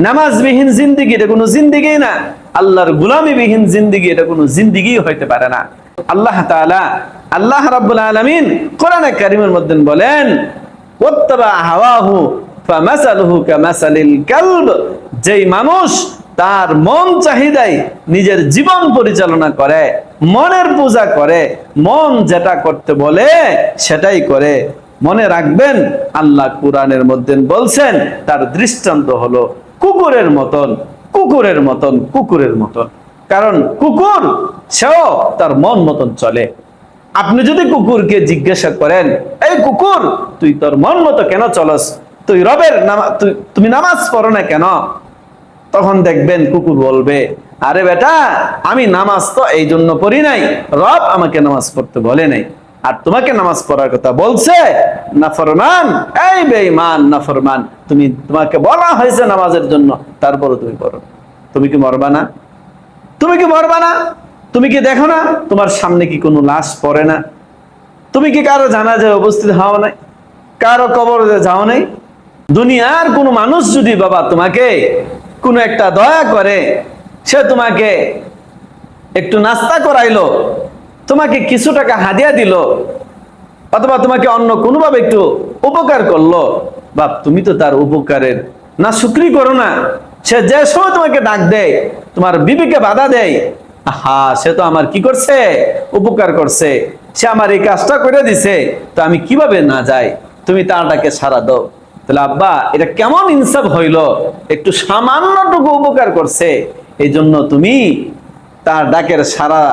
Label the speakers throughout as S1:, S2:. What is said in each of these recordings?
S1: নামাজবিহীন জিন্দেগি এটা কোনো জিন্দেগি না, আল্লাহর গোলামিবিহীন জিন্দেগি এটা কোনো জিন্দেগি হইতে পারে না। আল্লাহ তাআলা, আল্লাহ রাব্বুল আলামিন কোরআনে কারীমের মধ্যে বলেন, ওয়াত্তাবা হাওয়াহু ফামাসালুহু কামাসালিল কালব, যেই মানুষ তার মন চাহিদায় নিজের জীবন পরিচালনা করে, মনের পূজা করে, মন যেটা করতে বলে সেটাই করে, মনে রাখবেন আল্লাহ কোরআনের মধ্যে বলছেন তার দৃষ্টান্ত হলো কুকুরের মতন, কুকুরের মতন, কুকুরের মতন। কারণ কুকুর সেও তার মন মতন চলে। আপনি যদি কুকুরকে জিজ্ঞাসা করেন, এই কুকুর তুই তোর মন মতো কেন চলস, তুই রবের তুমি নামাজ পড়ো না কেন, তখন দেখবেন কুকুর বলবে, আরে বেটা আমি নামাজ তো এই জন্য পড়ি নাই, রব আমাকে নামাজ পড়তে বলে নাই, আর তোমাকে নামাজ পড়ার কথা বলছে নাফরমান, এই বেঈমান নাফরমান, তোমাকে বলা হয়েছে নামাজের জন্য, তারপরে তুমি পড়ো। তুমি কি মরবা না? তুমি কি মরবা না? তুমি কি দেখো না তোমার সামনে কি কোনো লাশ পড়ে না? তুমি কি কারো জানাজায় উপস্থিত হও নাই? কারো কবরে যাও নাই? দুনিয়ার কোনো মানুষ যদি বাবা তোমাকে কোনো একটা দয়া করে, সে তোমাকে একটু নাস্তা করাইলো, তোমাকে কিছু টাকা হাদিয়া দিল, অথবা তোমাকে অন্য কোনোভাবে একটু উপকার করলো, বাপ তুমি তো তার উপকারের না শুকরি করো না। সে যে সময় তোমাকে ডাক দেয়, তোমার বিবিকে বাধা দেয়, আহা সে তো আমার কি করছে, উপকার করছে, সে আমার এই কাজটা করে দিছে, তো আমি কিভাবে না যাই, তুমি তার ডাকে সাড়া দাও। তাহলে আব্বা এটা কেমন ইনসাফ হইল, একটু সামান্যটুকু উপকার করছে, এই জন্য তুমি তার ডাকের সাড়া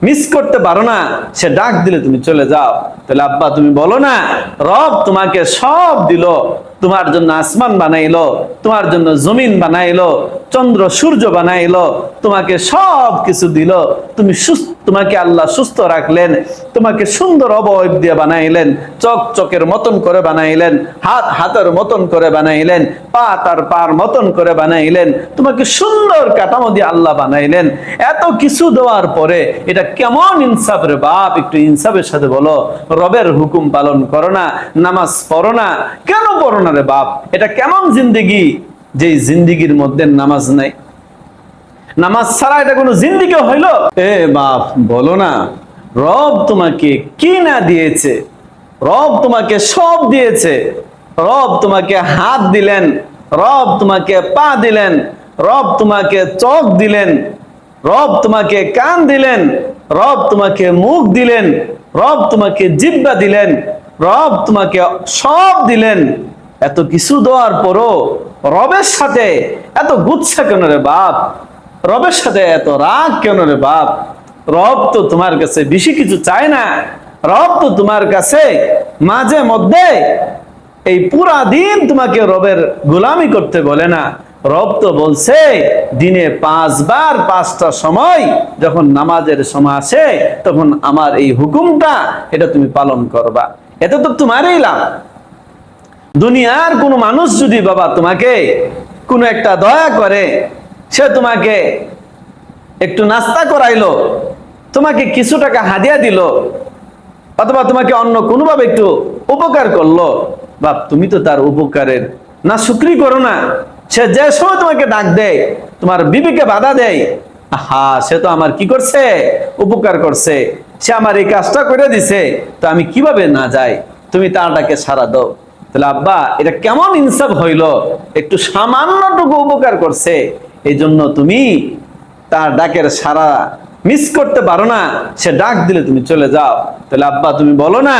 S1: মিস করতে পারো না, সে ডাক দিলে তুমি চলে যাও। তাহলে আব্বা তুমি বলো না, রব তোমাকে সব দিল, তোমার জন্য আসমান বানাইলো, তোমার জন্য জমিন বানাইলো, চন্দ্র সূর্য বানাইলো, তোমাকে সব কিছু দিল, তোমাকে আল্লাহ সুস্থ রাখলেন, তোমাকে সুন্দর অবয়ব দিয়ে বানাইলেন, চক চকের মতন করে বানাইলেন, হাত হাতের মতন করে বানাইলেন, পা তার পার মতন করে বানাইলেন, তোমাকে সুন্দর কাঠামো দিয়ে আল্লাহ বানাইলেন। এত কিছু দেওয়ার পরে এটা কেমন ইনসাফ রে বাপ, একটু ইনসাফের সাথে বলো, রবের হুকুম পালন করো না, নামাজ পড়ো না, কেন পড়ো না রে বাপ? এটা কেমন জিন্দেগি, যে জিন্দেগির মধ্যে নামাজ নাই? নামাজ ছাড়া এটা কোনো জিন্দেগি হইল? এ বাপ বলো না, রব তোমাকে কি না দিয়েছে, রব তোমাকে সব দিয়েছে, রব তোমাকে হাত দিলেন, রব তোমাকে পা দিলেন, রব তোমাকে চোখ দিলেন, রব তোমাকে কান দিলেন, রব তোমাকে মুখ দিলেন, রব তোমাকে জিহ্বা দিলেন, রব তোমাকে সব দিলেন। এত কিছু দেওয়ার পরও রবের সাথে এত গুচ্ছা কেন রে বাপ? রবের সাথে এত রাগ কেন রে বাপ? রব তো তোমার কাছে বেশি কিছু চায় না, রব তো তোমার কাছে মাঝে মধ্যে এই পুরা দিন তোমাকে রবের গোলামি করতে বলে না। রব তো বলছে দিনে 5 বার 5টা সময় যখন নামাজের সময় আসে, তখন আমার এই হুকুমটা এটা তুমি পালন করবা, এটা তো তোমারই লাভ। দুনিয়ার কোনো মানুষ যদি বাবা তোমাকে কোনো একটা দয়া করে, সে তোমাকে একটু নাস্তা করাইলো, তোমাকে কিছু টাকা হাদিয়া দিল, অথবা তোমাকে অন্য কোনোভাবে একটু উপকার করলো, বাপ তুমি তো তার উপকারের না শুকরি করো না। সে যে সময় তোমাকে ডাক দেয়, তোমার বিবিকে বাধা দেয়, আহা সে তো আমার কি করছে, উপকার করছে, সে আমার এই কাজটা করে দিছে, তো আমি কিভাবে না যাই, তুমি তার ডাকে সাড়া দাও। তাহলে আব্বা এটা কেমন ইনসাফ হইল, একটু সামান্যটুকু উপকার করছে, এই জন্য তুমি তার ডাকের সাড়া মিস করতে পারো না, সে ডাক দিলে তুমি চলে যাও। তাহলে আব্বা তুমি বলো না,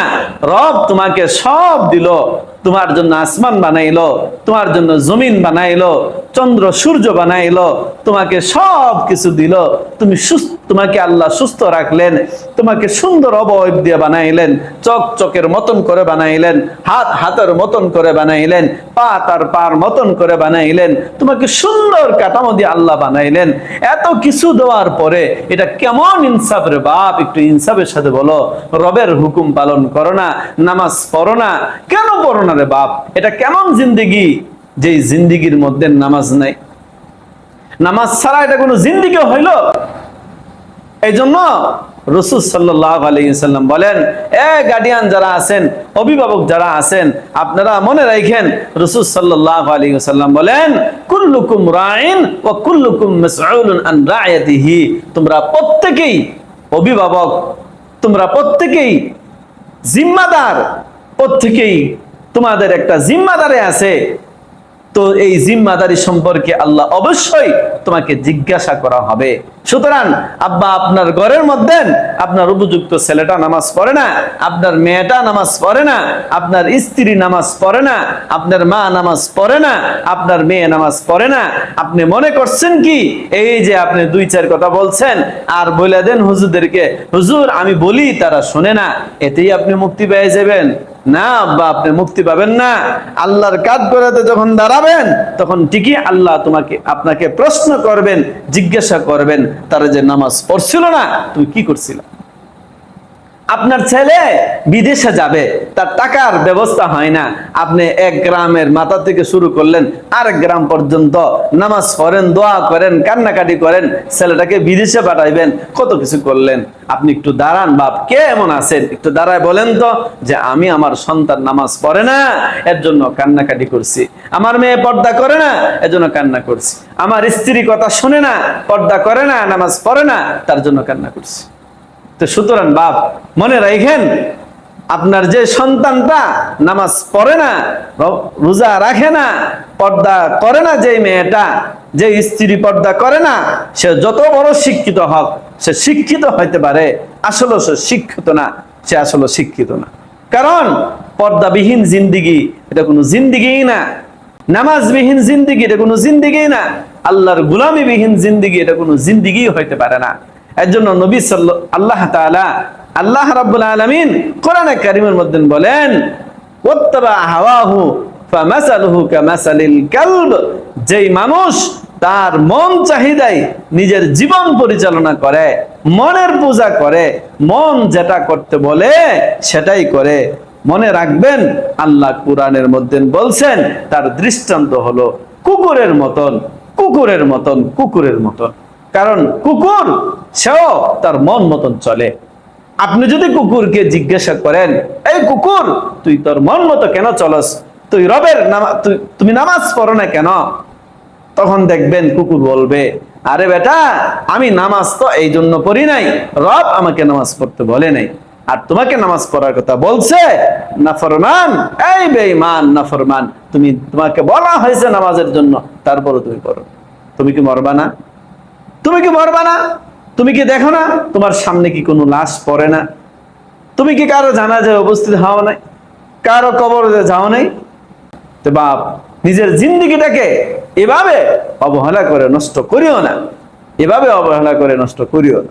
S1: রব তোমাকে সব দিল, তোমার জন্য আসমান বানাইলো, তোমার জন্য জমিন বানাইলো, চন্দ্র সূর্য বানাইলো, তোমাকে সব কিছু দিল, তোমাকে আল্লাহ সুস্থ রাখলেন, তোমাকে সুন্দর অবয়ব দিয়ে বানাইলেন, চক চকের মতন করে বানাইলেন, হাত হাতের মতন করে বানাইলেন, পা তার পার মতন করে বানাইলেন, তোমাকে সুন্দর কাঠামো দিয়ে আল্লাহ বানাইলেন। এত কিছু দেওয়ার পরে এটা কেমন ইনসাফ রে বাপ? একটু ইনসাফের সাথে বলো, রবের হুকুম পালন করো না, নামাজ পড়ো না, কেন পড়ো না রে বাপ? এটা কেমন জিন্দেগি, যে জিন্দেগির মধ্যে নামাজ নাই? নামাজ ছাড়া এটা কোনো জিন্দেগি হইল? এই জন্য রাসূল সাল্লাল্লাহু আলাইহি ওয়াসাল্লাম বলেন, গার্ডিয়ান যারা আছেন, অভিভাবক যারা আছেন, আপনারা মনে রাখেন রাসূল সাল্লাল্লাহু আলাইহি ওয়াসাল্লাম বলেন, কুল্লুকুম রাইন ওয়া কুল্লুকুম মাসউলুন আন রাইয়াতিহি। তোমরা প্রত্যেকেই অভিভাবক, তোমরা প্রত্যেকেই জিম্মাদার, প্রত্যেকেই তোমাদের একটা জিম্মাদারি আছে। তো এই জিম্মাদারি সম্পর্কে আল্লাহ অবশ্যই তোমাকে জিজ্ঞাসা করা হবে। সুতরাং আব্বা, আপনার ঘরের মধ্যে আপনার উপযুক্ত ছেলেটা নামাজ পড়ে না, আপনার মেয়েটা নামাজ পড়ে না, আপনার স্ত্রী নামাজ পড়ে না, আপনার মা নামাজ পড়ে না, আপনার মেয়ে নামাজ পড়ে না, আপনি মনে করছেন কি এই যে আপনি দুই চার কথা বলছেন আর বলে দেন হুজুরদেরকে, হুজুর আমি বলি তারা শোনে না, এতেই আপনি মুক্তি পেয়ে যাবেন? না আব্বা, আপনি মুক্তি পাবেন না। আল্লাহর কাজ করাতে যখন দাঁড়াবেন তখন ঠিকই আল্লাহ আপনাকে প্রশ্ন করবেন, জিজ্ঞাসা করবেন, তারা যে নামাজ পড়ছিল না, তুমি কি করছিল? আপনার ছেলে বিদেশে যাবে, তার টাকার ব্যবস্থা হয় না, আপনি এক গ্রামের মাথা থেকে শুরু করলেন আরেক গ্রাম পর্যন্ত নামাজ পড়েন, দোয়া করেন, কান্নাকাটি করেন, ছেলেটাকে বিদেশে পাঠাইবেন, কত কিছু করলেন। আপনি একটু দাঁড়ান বাপ, কে এমন আছেন একটু দাঁড়ায় বলেন তো যে আমি আমার সন্তান নামাজ পড়ে না, এর জন্য কান্নাকাটি করছি, আমার মেয়ে পর্দা করে না, এর জন্য কান্না করছি, আমার স্ত্রী কথা শুনে না, পর্দা করে না, নামাজ পড়ে না, তার জন্য কান্না করছি। তো সুতরাং বাপ মনে রাখেন, আপনার যে সন্তানটা নামাজ পড়ে না, রোজা রাখে না, পর্দা করে না, যে মেয়েটা, যে স্ত্রী পর্দা করে না, সে যত বড় শিক্ষিত হোক, সে শিক্ষিত হইতে পারে, আসলে সে শিক্ষিত না, সে আসলে শিক্ষিত না। কারণ পর্দাবিহীন জিন্দিগি এটা কোনো জিন্দিগি না, নামাজবিহীন জিন্দিগি এটা কোনো জিন্দিগি না, আল্লাহর গোলামিবিহীন জিন্দিগি এটা কোনো জিন্দিগি হইতে পারে না। এর জন্য নবী আল্লাহ রাব্বুল আলামিন কোরআনে কারীমের মধ্যে বলেন, ওয়াত্তাবা হাওয়াহু ফামাসালুহু কামাসালিল কালব। যেই মানুষ তার মন চাহিদায় নিজের জীবন পরিচালনা করে, মনের পূজা করে, মন যেটা করতে বলে সেটাই করে, মনে রাখবেন আল্লাহ কোরআনের মধ্যে বলছেন তার দৃষ্টান্ত হলো কুকুরের মতন, কুকুরের মতন, কুকুরের মতন। কারণ কুকুর সেও তার মন মতন চলে। আপনি যদি কুকুরকে জিজ্ঞাসা করেন, এই কুকুর তুই তোর মন মতো কেন চলস, তুই রবের তুমি নামাজ পড়ো না কেন, তখন দেখবেন কুকুর বলবে, আরে বেটা আমি নামাজ তো এই জন্য পড়ি নাই, রব আমাকে নামাজ পড়তে বলে নাই, আর তোমাকে নামাজ পড়ার কথা বলছে নাফরমান, এই বেঈমান নাফরমান, তোমাকে বলা হয়েছে নামাজের জন্য, তারপরে তুমি পড়ো। তুমি কি মরবা না? তুমি কি মরবা না? তুমি কি দেখো না তোমার সামনে কি কোনো লাশ পড়ে না? তুমি কি কারো জানাজায় উপস্থিত হও নাই? কারো কবরে যাও নাই? তো বাপ, নিজের জিন্দেগিটাকে এভাবে অবহেলা করে নষ্ট করিও না, এভাবে অবহেলা করে নষ্ট করিও না।